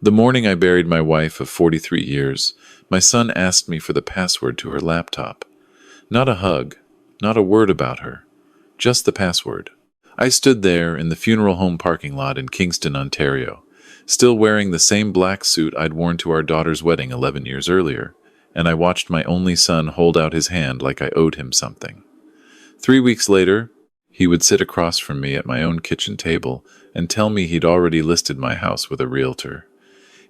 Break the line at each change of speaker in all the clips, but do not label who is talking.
The morning I buried my wife of 43 years, my son asked me for the password to her laptop. Not a hug, not a word about her, just the password. I stood there in the funeral home parking lot in Kingston, Ontario, still wearing the same black suit I'd worn to our daughter's wedding 11 years earlier, and I watched my only son hold out his hand like I owed him something. 3 weeks later, he would sit across from me at my own kitchen table and tell me he'd already listed my house with a realtor.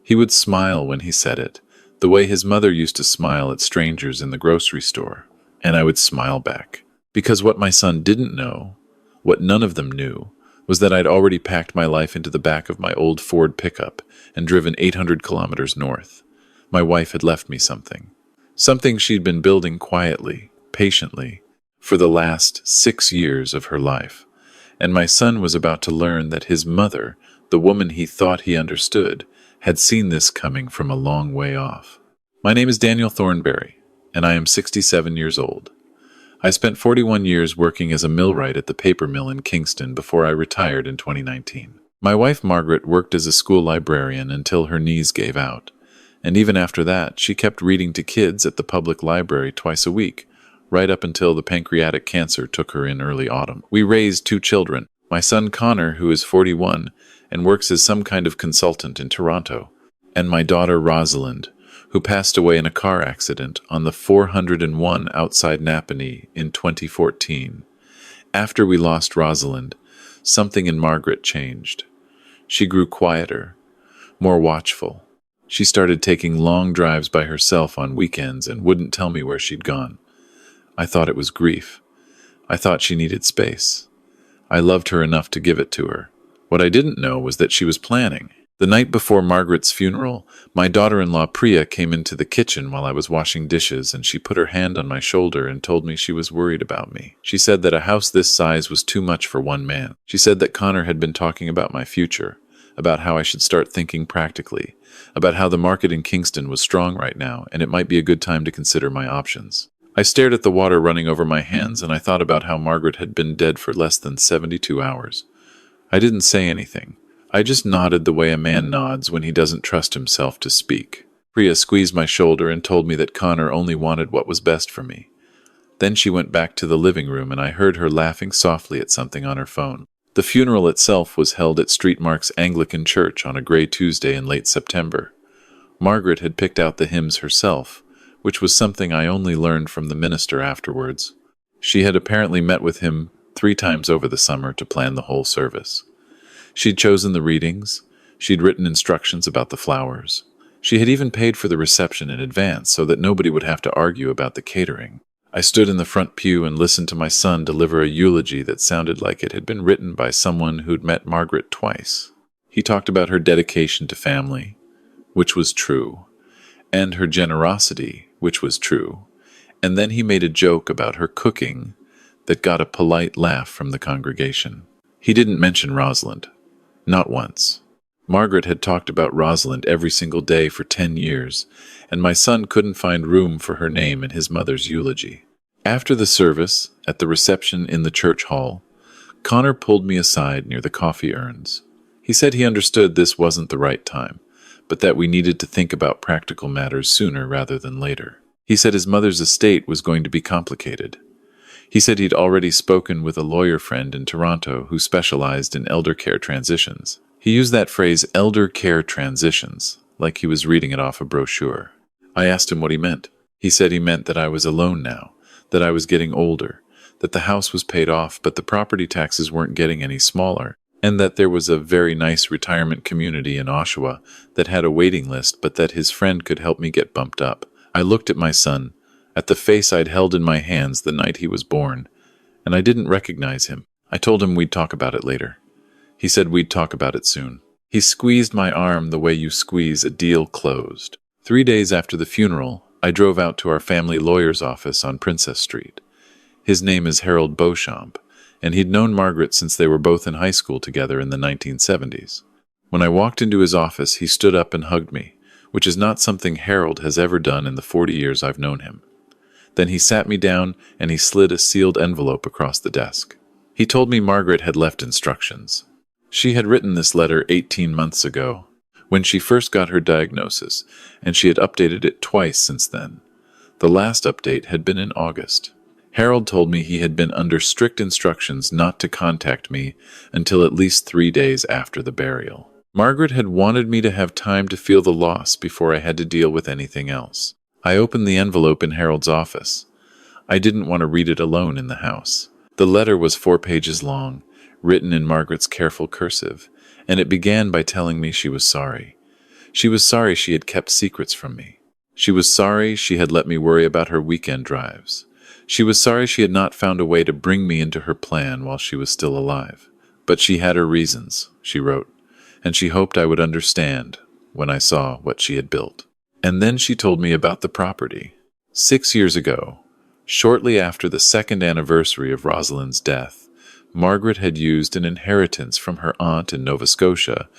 He would smile when he said it, the way his mother used to smile at strangers in the grocery store, and I would smile back. Because what my son didn't know, what none of them knew, was that I'd already packed my life into the back of my old Ford pickup and driven 800 kilometers north. My wife had left me something. Something she'd been building quietly, patiently, for the last 6 years of her life. And my son was about to learn that his mother, the woman he thought he understood, had seen this coming from a long way off. My name is Daniel Thornberry, and I am 67 years old. I spent 41 years working as a millwright at the paper mill in Kingston before I retired in 2019. My wife Margaret worked as a school librarian until her knees gave out, and even after that, she kept reading to kids at the public library twice a week, right up until the pancreatic cancer took her in early autumn. We raised 2 children, my son Connor, who is 41 and works as some kind of consultant in Toronto, and my daughter Rosalind, who passed away in a car accident on the 401 outside Napanee in 2014. After we lost Rosalind, something in Margaret changed. She grew quieter, more watchful. She started taking long drives by herself on weekends and wouldn't tell me where she'd gone. I thought it was grief. I thought she needed space. I loved her enough to give it to her. What I didn't know was that she was planning. The night before Margaret's funeral, my daughter-in-law Priya came into the kitchen while I was washing dishes, and she put her hand on my shoulder and told me she was worried about me. She said that a house this size was too much for one man. She said that Connor had been talking about my future, about how I should start thinking practically, about how the market in Kingston was strong right now, and it might be a good time to consider my options. I stared at the water running over my hands, and I thought about how Margaret had been dead for less than 72 hours. I didn't say anything. I just nodded the way a man nods when he doesn't trust himself to speak. Priya squeezed my shoulder and told me that Connor only wanted what was best for me. Then she went back to the living room, and I heard her laughing softly at something on her phone. The funeral itself was held at St. Mark's Anglican Church on a gray Tuesday in late September. Margaret had picked out the hymns herself, which was something I only learned from the minister afterwards. She had apparently met with him 3 times over the summer to plan the whole service. She'd chosen the readings. She'd written instructions about the flowers. She had even paid for the reception in advance so that nobody would have to argue about the catering. I stood in the front pew and listened to my son deliver a eulogy that sounded like it had been written by someone who'd met Margaret twice. He talked about her dedication to family, which was true, and her generosity, which was true, and then he made a joke about her cooking that got a polite laugh from the congregation. He didn't mention Rosalind. Not once. Margaret had talked about Rosalind every single day for 10 years, and my son couldn't find room for her name in his mother's eulogy. After the service, at the reception in the church hall, Connor pulled me aside near the coffee urns. He said he understood this wasn't the right time, but that we needed to think about practical matters sooner rather than later. He said his mother's estate was going to be complicated. He said he'd already spoken with a lawyer friend in Toronto who specialized in elder care transitions. He used that phrase, elder care transitions, like he was reading it off a brochure. I asked him what he meant. He said he meant that I was alone now, that I was getting older, that the house was paid off but the property taxes weren't getting any smaller, and that there was a very nice retirement community in Oshawa that had a waiting list but that his friend could help me get bumped up. I looked at my son, at the face I'd held in my hands the night he was born, and I didn't recognize him. I told him we'd talk about it later. He said we'd talk about it soon. He squeezed my arm the way you squeeze a deal closed. 3 days after the funeral, I drove out to our family lawyer's office on Princess Street. His name is Harold Beauchamp, and he'd known Margaret since they were both in high school together in the 1970s. When I walked into his office, he stood up and hugged me, which is not something Harold has ever done in the 40 years I've known him. Then he sat me down and he slid a sealed envelope across the desk. He told me Margaret had left instructions. She had written this letter 18 months ago, when she first got her diagnosis, and she had updated it twice since then. The last update had been in August. Harold told me he had been under strict instructions not to contact me until at least 3 days after the burial. Margaret had wanted me to have time to feel the loss before I had to deal with anything else. I opened the envelope in Harold's office. I didn't want to read it alone in the house. The letter was 4 pages long, written in Margaret's careful cursive, and it began by telling me she was sorry. She was sorry she had kept secrets from me. She was sorry she had let me worry about her weekend drives. She was sorry she had not found a way to bring me into her plan while she was still alive. But she had her reasons, she wrote, and she hoped I would understand when I saw what she had built. And then she told me about the property. 6 years ago, shortly after the second anniversary of Rosalind's death, Margaret had used an inheritance from her aunt in Nova Scotia,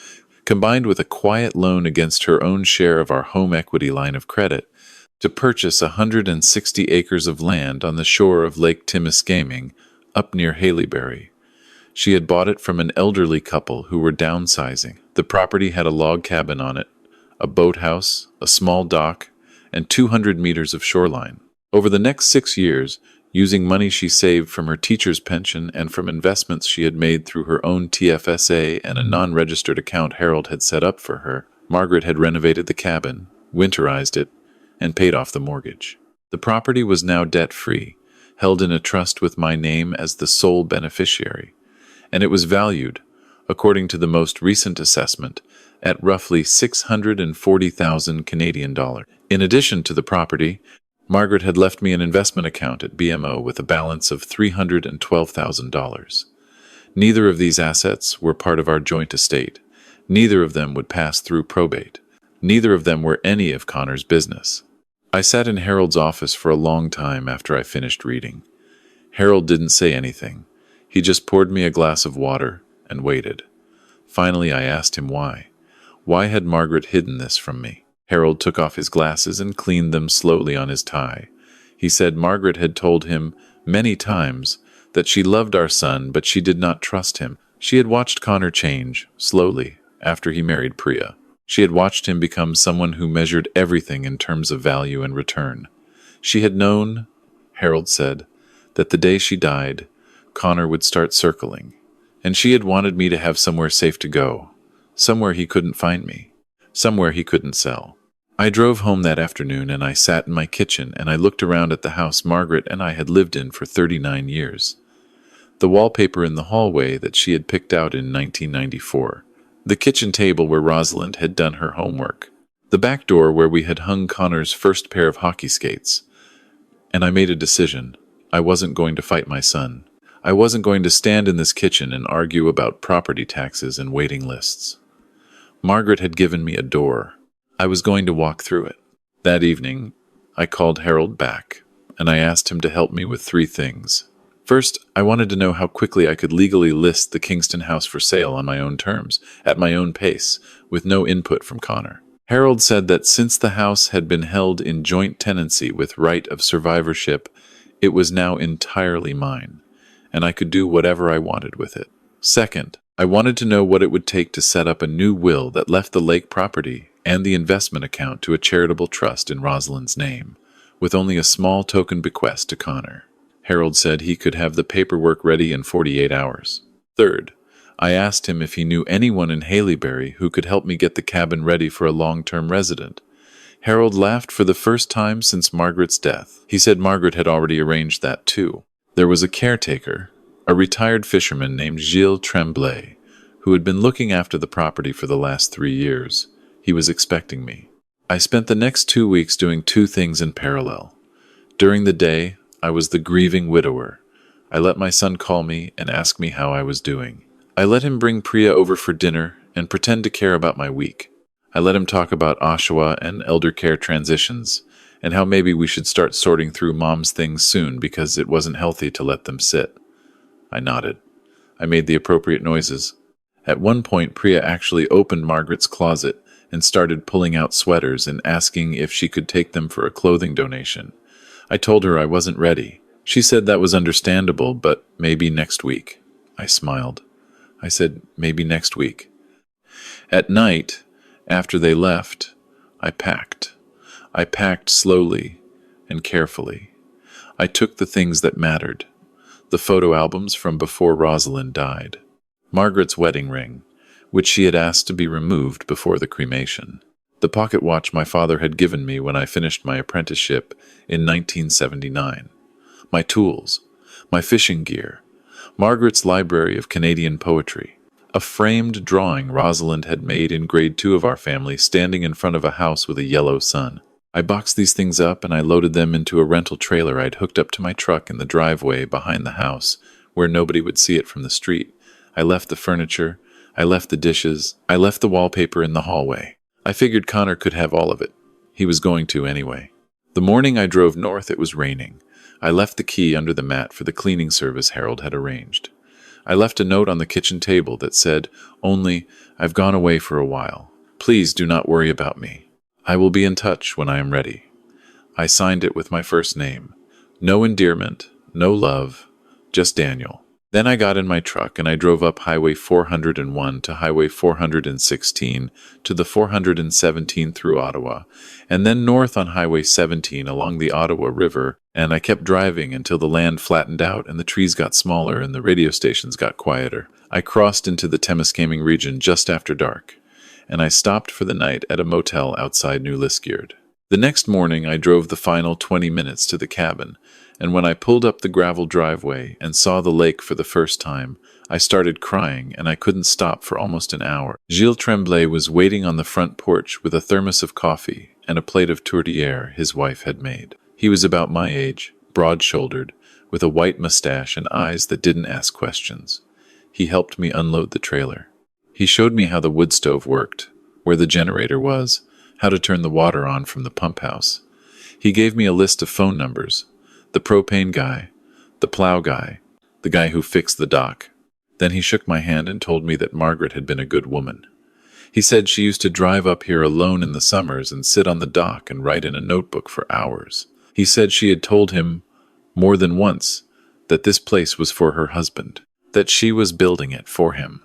combined with a quiet loan against her own share of our home equity line of credit, to purchase 160 acres of land on the shore of Lake Timiskaming, up near Haileybury. She had bought it from an elderly couple who were downsizing. The property had a log cabin on it, a boathouse, a small dock, and 200 meters of shoreline. Over the next 6 years, using money she saved from her teacher's pension and from investments she had made through her own TFSA and a non-registered account Harold had set up for her, Margaret had renovated the cabin, winterized it, and paid off the mortgage. The property was now debt-free, held in a trust with my name as the sole beneficiary, and it was valued, according to the most recent assessment, at roughly 640,000 Canadian dollars. In addition to the property, Margaret had left me an investment account at BMO with a balance of $312,000. Neither of these assets were part of our joint estate. Neither of them would pass through probate. Neither of them were any of Connor's business. I sat in Harold's office for a long time after I finished reading. Harold didn't say anything. He just poured me a glass of water and waited. Finally, I asked him why. Why had Margaret hidden this from me? Harold took off his glasses and cleaned them slowly on his tie. He said Margaret had told him many times that she loved our son, but she did not trust him. She had watched Connor change, slowly, after he married Priya. She had watched him become someone who measured everything in terms of value and return. She had known, Harold said, that the day she died, Connor would start circling, and she had wanted me to have somewhere safe to go, somewhere he couldn't find me, somewhere he couldn't sell. I drove home that afternoon and I sat in my kitchen and I looked around at the house Margaret and I had lived in for 39 years. The wallpaper in the hallway that she had picked out in 1994. The kitchen table where Rosalind had done her homework. The back door where we had hung Connor's first pair of hockey skates. And I made a decision. I wasn't going to fight my son. I wasn't going to stand in this kitchen and argue about property taxes and waiting lists. Margaret had given me a door. I was going to walk through it. That evening, I called Harold back, and I asked him to help me with 3 things. First, I wanted to know how quickly I could legally list the Kingston house for sale on my own terms, at my own pace, with no input from Connor. Harold said that since the house had been held in joint tenancy with right of survivorship, it was now entirely mine, and I could do whatever I wanted with it. Second, I wanted to know what it would take to set up a new will that left the lake property and the investment account to a charitable trust in Rosalind's name, with only a small token bequest to Connor. Harold said he could have the paperwork ready in 48 hours. Third, I asked him if he knew anyone in Haileybury who could help me get the cabin ready for a long-term resident. Harold laughed for the first time since Margaret's death. He said Margaret had already arranged that too. There was a caretaker, a retired fisherman named Gilles Tremblay, who had been looking after the property for the last 3 years. He was expecting me. I spent the next 2 weeks doing 2 things in parallel. During the day, I was the grieving widower. I let my son call me and ask me how I was doing. I let him bring Priya over for dinner and pretend to care about my week. I let him talk about Oshawa and elder care transitions, and how maybe we should start sorting through Mom's things soon because it wasn't healthy to let them sit. I nodded. I made the appropriate noises. At one point, Priya actually opened Margaret's closet and started pulling out sweaters and asking if she could take them for a clothing donation. I told her I wasn't ready. She said that was understandable, but maybe next week. I smiled. I said, maybe next week. At night, After they left, I packed. I packed slowly and carefully. I took the things that mattered. The photo albums from before Rosalind died. Margaret's wedding ring, which she had asked to be removed before the cremation. The pocket watch my father had given me when I finished my apprenticeship in 1979. My tools, my fishing gear, Margaret's library of Canadian poetry, a framed drawing Rosalind had made in grade 2 of our family standing in front of a house with a yellow sun. I boxed these things up and I loaded them into a rental trailer I'd hooked up to my truck in the driveway behind the house, where nobody would see it from the street. I left the furniture, I left the dishes, I left the wallpaper in the hallway. I figured Connor could have all of it. He was going to anyway. The morning I drove north, it was raining. I left the key under the mat for the cleaning service Harold had arranged. I left a note on the kitchen table that said, only, I've gone away for a while. Please do not worry about me. I will be in touch when I am ready. I signed it with my first name. No endearment, no love, just Daniel. Then I got in my truck and I drove up Highway 401 to Highway 416 to the 417 through Ottawa, and then north on Highway 17 along the Ottawa River, and I kept driving until the land flattened out and the trees got smaller and the radio stations got quieter. I crossed into the Temiskaming region just after dark, and I stopped for the night at a motel outside New Liskeard. The next morning I drove the final 20 minutes to the cabin, and when I pulled up the gravel driveway and saw the lake for the first time, I started crying and I couldn't stop for almost an hour. Gilles Tremblay was waiting on the front porch with a thermos of coffee and a plate of tourtière his wife had made. He was about my age, broad-shouldered, with a white mustache and eyes that didn't ask questions. He helped me unload the trailer. He showed me how the wood stove worked, where the generator was, how to turn the water on from the pump house. He gave me a list of phone numbers. The propane guy, the plow guy, the guy who fixed the dock. Then he shook my hand and told me that Margaret had been a good woman. He said she used to drive up here alone in the summers and sit on the dock and write in a notebook for hours. He said she had told him more than once that this place was for her husband, that she was building it for him,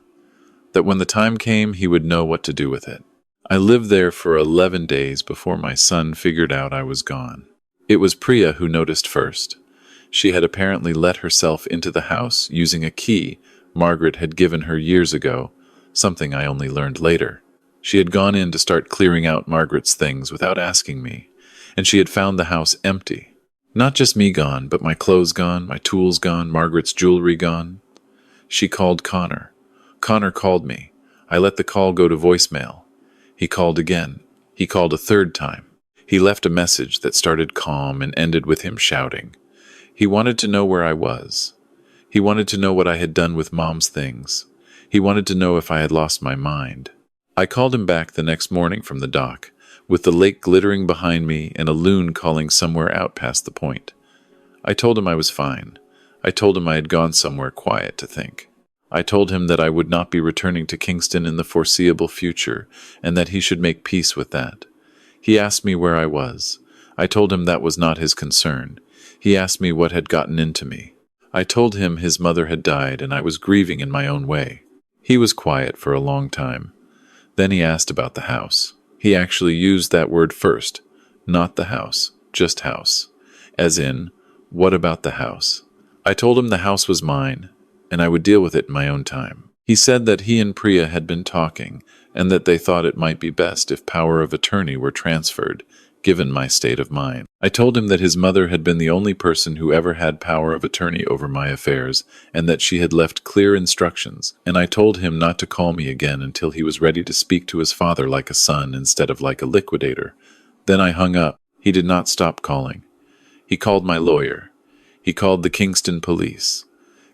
that when the time came he would know what to do with it. I lived there for 11 days before my son figured out I was gone. It was Priya who noticed first. She had apparently let herself into the house using a key Margaret had given her years ago, something I only learned later. She had gone in to start clearing out Margaret's things without asking me, and she had found the house empty. Not just me gone, but my clothes gone, my tools gone, Margaret's jewelry gone. She called Connor. Connor called me. I let the call go to voicemail. He called again. He called a third time. He left a message that started calm and ended with him shouting. He wanted to know where I was. He wanted to know what I had done with Mom's things. He wanted to know if I had lost my mind. I called him back the next morning from the dock, with the lake glittering behind me and a loon calling somewhere out past the point. I told him I was fine. I told him I had gone somewhere quiet to think. I told him that I would not be returning to Kingston in the foreseeable future, and that he should make peace with that. He asked me where I was. I told him that was not his concern. He asked me what had gotten into me. I told him his mother had died and I was grieving in my own way. He was quiet for a long time. Then he asked about the house. He actually used that word first. Not the house, just house. As in, what about the house? I told him the house was mine, and I would deal with it in my own time. He said that he and Priya had been talking, and that they thought it might be best if power of attorney were transferred, given my state of mind. I told him that his mother had been the only person who ever had power of attorney over my affairs, and that she had left clear instructions, and I told him not to call me again until he was ready to speak to his father like a son instead of like a liquidator. Then I hung up. He did not stop calling. He called my lawyer. He called the Kingston police,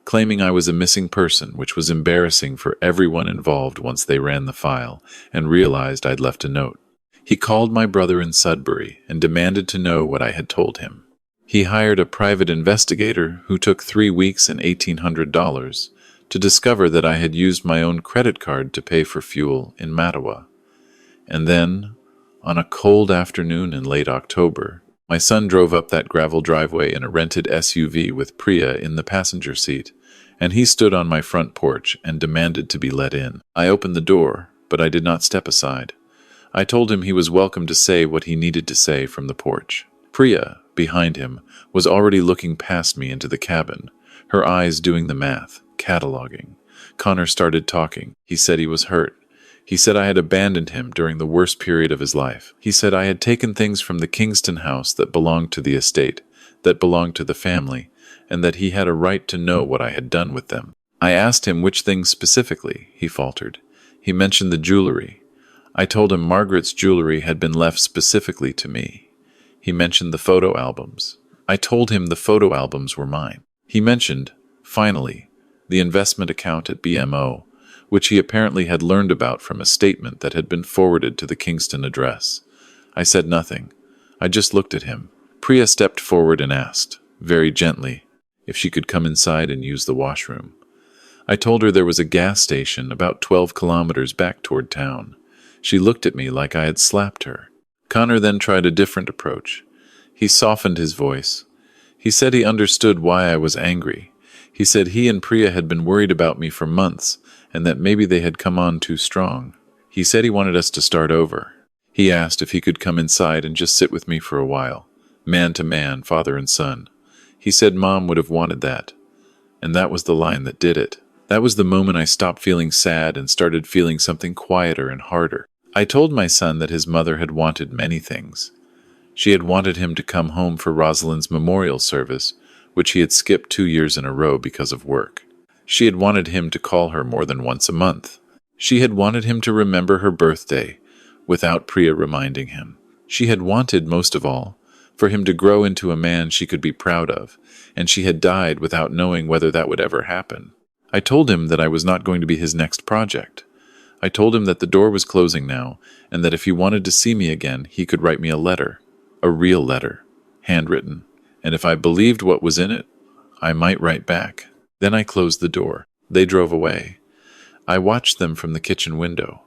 claiming I was a missing person, which was embarrassing for everyone involved once they ran the file and realized I'd left a note. He called my brother in Sudbury and demanded to know what I had told him. He hired a private investigator who took 3 weeks and $1,800 to discover that I had used my own credit card to pay for fuel in Mattawa. And then, on a cold afternoon in late October, my son drove up that gravel driveway in a rented SUV with Priya in the passenger seat, and he stood on my front porch and demanded to be let in. I opened the door, but I did not step aside. I told him he was welcome to say what he needed to say from the porch. Priya, behind him, was already looking past me into the cabin, her eyes doing the math, cataloging. Connor started talking. He said he was hurt. He said I had abandoned him during the worst period of his life. He said I had taken things from the Kingston house that belonged to the estate, that belonged to the family, and that he had a right to know what I had done with them. I asked him which things specifically, he faltered. He mentioned the jewelry. I told him Margaret's jewelry had been left specifically to me. He mentioned the photo albums. I told him the photo albums were mine. He mentioned, finally, the investment account at BMO, which he apparently had learned about from a statement that had been forwarded to the Kingston address. I said nothing. I just looked at him. Priya stepped forward and asked, very gently, if she could come inside and use the washroom. I told her there was a gas station about 12 kilometers back toward town. She looked at me like I had slapped her. Connor then tried a different approach. He softened his voice. He said he understood why I was angry. He said he and Priya had been worried about me for months, and that maybe they had come on too strong. He said he wanted us to start over. He asked if he could come inside and just sit with me for a while, man to man, father and son. He said Mom would have wanted that. And that was the line that did it. That was the moment I stopped feeling sad and started feeling something quieter and harder. I told my son that his mother had wanted many things. She had wanted him to come home for Rosalind's memorial service, which he had skipped 2 years in a row because of work. She had wanted him to call her more than once a month. She had wanted him to remember her birthday, without Priya reminding him. She had wanted, most of all, for him to grow into a man she could be proud of, and she had died without knowing whether that would ever happen. I told him that I was not going to be his next project. I told him that the door was closing now, and that if he wanted to see me again, he could write me a letter. A real letter, handwritten, and if I believed what was in it, I might write back. Then I closed the door. They drove away. I watched them from the kitchen window.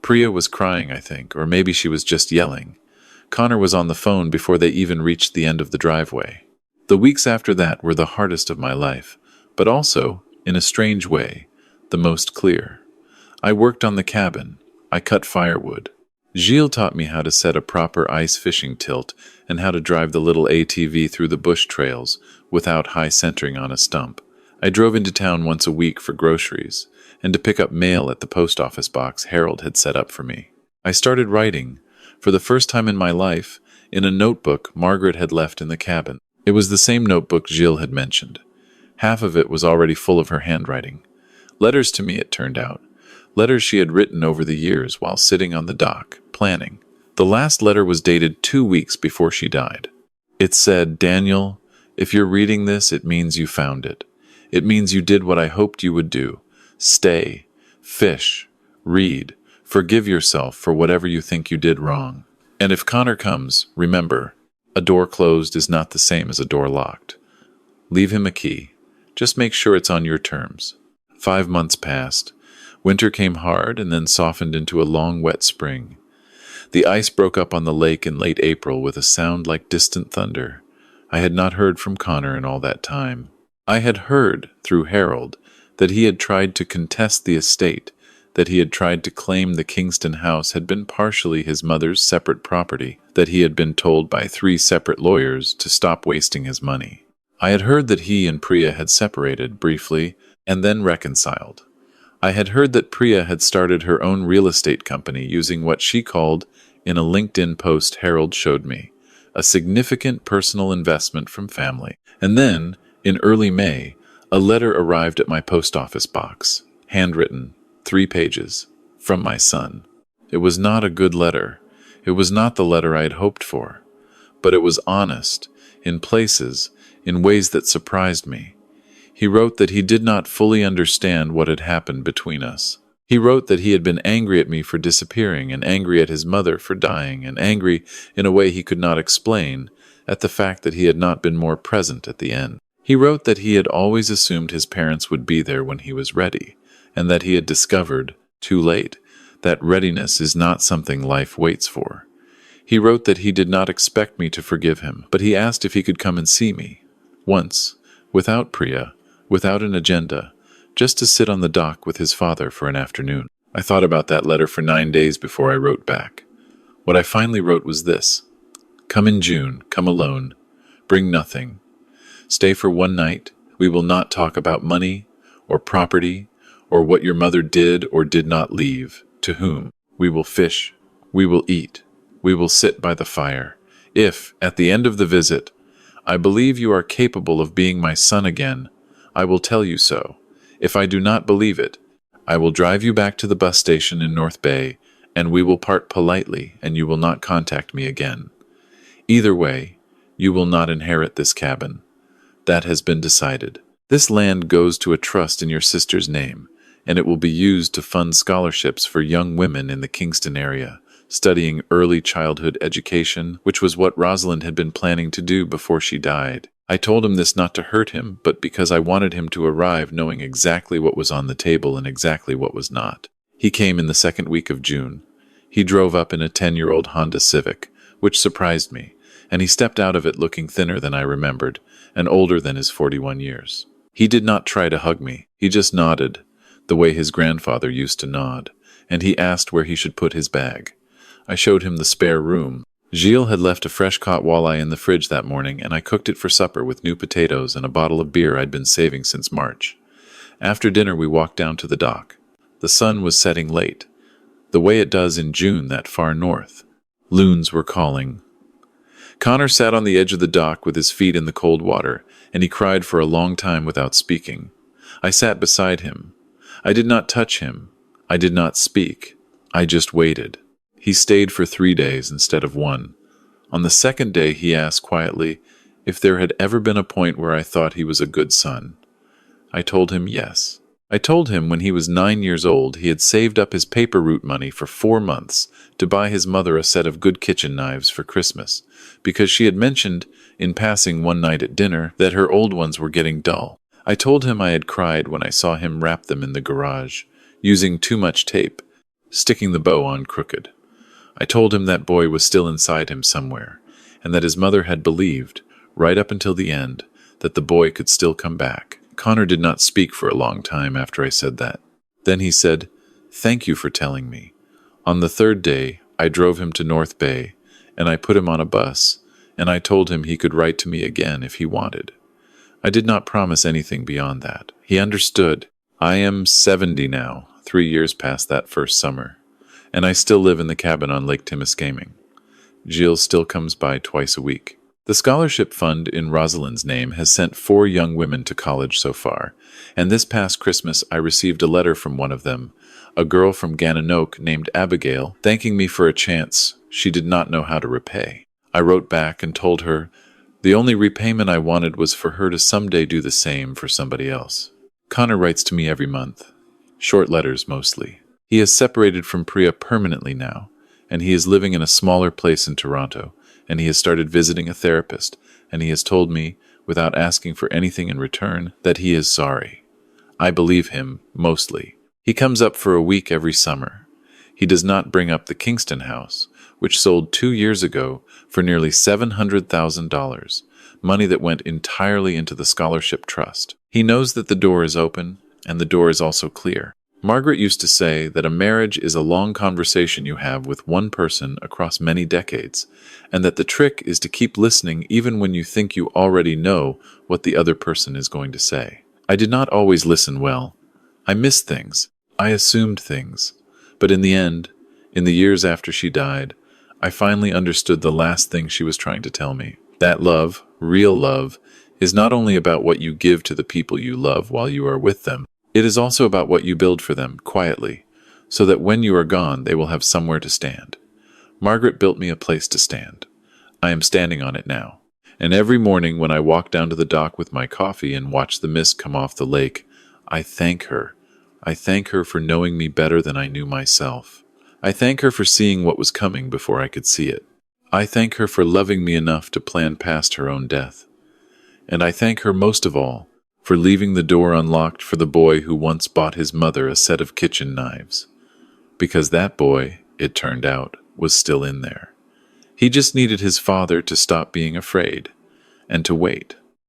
Priya was crying, I think, or maybe she was just yelling. Connor was on the phone before they even reached the end of the driveway. The weeks after that were the hardest of my life, but also, in a strange way, the most clear. I worked on the cabin. I cut firewood. Gilles taught me how to set a proper ice fishing tilt and how to drive the little ATV through the bush trails without high centering on a stump. I drove into town once a week for groceries and to pick up mail at the post office box Harold had set up for me. I started writing, for the first time in my life, in a notebook Margaret had left in the cabin. It was the same notebook Gilles had mentioned. Half of it was already full of her handwriting. Letters to me, it turned out. Letters she had written over the years while sitting on the dock, planning. The last letter was dated 2 weeks before she died. It said, "Daniel, if you're reading this, it means you found it. It means you did what I hoped you would do. Stay, fish, read, forgive yourself for whatever you think you did wrong. And if Connor comes, remember, a door closed is not the same as a door locked. Leave him a key. Just make sure it's on your terms." 5 months passed. Winter came hard and then softened into a long, wet spring. The ice broke up on the lake in late April with a sound like distant thunder. I had not heard from Connor in all that time. I had heard, through Harold, that he had tried to contest the estate, that he had tried to claim the Kingston house had been partially his mother's separate property, that he had been told by 3 separate lawyers to stop wasting his money. I had heard that he and Priya had separated briefly and then reconciled. I had heard that Priya had started her own real estate company using what she called, in a LinkedIn post Harold showed me, a significant personal investment from family. And then, in early May, a letter arrived at my post office box, handwritten, 3 pages, from my son. It was not a good letter. It was not the letter I had hoped for. But it was honest, in places, in ways that surprised me. He wrote that he did not fully understand what had happened between us. He wrote that he had been angry at me for disappearing, and angry at his mother for dying, and angry, in a way he could not explain, at the fact that he had not been more present at the end. He wrote that he had always assumed his parents would be there when he was ready, and that he had discovered, too late, that readiness is not something life waits for. He wrote that he did not expect me to forgive him, but he asked if he could come and see me. Once, without Priya, without an agenda, just to sit on the dock with his father for an afternoon. I thought about that letter for 9 days before I wrote back. What I finally wrote was this: "Come in June, come alone, bring nothing. Stay for one night. We will not talk about money or property or what your mother did or did not leave, to whom. We will fish. We will eat. We will sit by the fire. If, at the end of the visit, I believe you are capable of being my son again, I will tell you so. If I do not believe it, I will drive you back to the bus station in North Bay, and we will part politely, and you will not contact me again. Either way, you will not inherit this cabin. That has been decided. This land goes to a trust in your sister's name, and it will be used to fund scholarships for young women in the Kingston area, studying early childhood education, which was what Rosalind had been planning to do before she died. I told him this not to hurt him, but because I wanted him to arrive knowing exactly what was on the table and exactly what was not. He came in the second week of June. He drove up in a 10-year-old Honda Civic, which surprised me, and he stepped out of it looking thinner than I remembered, and older than his 41 years. He did not try to hug me. He just nodded, the way his grandfather used to nod, and he asked where he should put his bag. I showed him the spare room. Gilles had left a fresh-caught walleye in the fridge that morning, and I cooked it for supper with new potatoes and a bottle of beer I'd been saving since March. After dinner, we walked down to the dock. The sun was setting late, the way it does in June that far north. Loons were calling. Connor sat on the edge of the dock with his feet in the cold water, and he cried for a long time without speaking. I sat beside him. I did not touch him. I did not speak. I just waited. He stayed for 3 days instead of 1. On the second day, he asked quietly if there had ever been a point where I thought he was a good son. I told him yes. I told him when he was 9 years old, he had saved up his paper route money for 4 months to buy his mother a set of good kitchen knives for Christmas, because she had mentioned in passing one night at dinner that her old ones were getting dull. I told him I had cried when I saw him wrap them in the garage, using too much tape, sticking the bow on crooked. I told him that boy was still inside him somewhere, and that his mother had believed, right up until the end, that the boy could still come back. Connor did not speak for a long time after I said that. Then he said, "Thank you for telling me." On the third day, I drove him to North Bay, and I put him on a bus, and I told him he could write to me again if he wanted. I did not promise anything beyond that. He understood. I am 70 now, 3 years past that first summer, and I still live in the cabin on Lake Timiskaming. Gilles still comes by twice a week. The scholarship fund in Rosalind's name has sent 4 young women to college so far, and this past Christmas I received a letter from one of them, a girl from Gananoque named Abigail, thanking me for a chance she did not know how to repay. I wrote back and told her the only repayment I wanted was for her to someday do the same for somebody else. Connor writes to me every month, short letters mostly. He is separated from Priya permanently now, and he is living in a smaller place in Toronto, and he has started visiting a therapist, and he has told me, without asking for anything in return, that he is sorry. I believe him, mostly. He comes up for a week every summer. He does not bring up the Kingston house, which sold 2 years ago for nearly $700,000, money that went entirely into the scholarship trust. He knows that the door is open, and the door is also clear. Margaret used to say that a marriage is a long conversation you have with one person across many decades, and that the trick is to keep listening even when you think you already know what the other person is going to say. I did not always listen well. I missed things. I assumed things. But in the end, in the years after she died, I finally understood the last thing she was trying to tell me. That love, real love, is not only about what you give to the people you love while you are with them. It is also about what you build for them, quietly, so that when you are gone, they will have somewhere to stand. Margaret built me a place to stand. I am standing on it now. And every morning when I walk down to the dock with my coffee and watch the mist come off the lake, I thank her. I thank her for knowing me better than I knew myself. I thank her for seeing what was coming before I could see it. I thank her for loving me enough to plan past her own death. And I thank her most of all for leaving the door unlocked for the boy who once bought his mother a set of kitchen knives. Because that boy, it turned out, was still in there. He just needed his father to stop being afraid and to wait.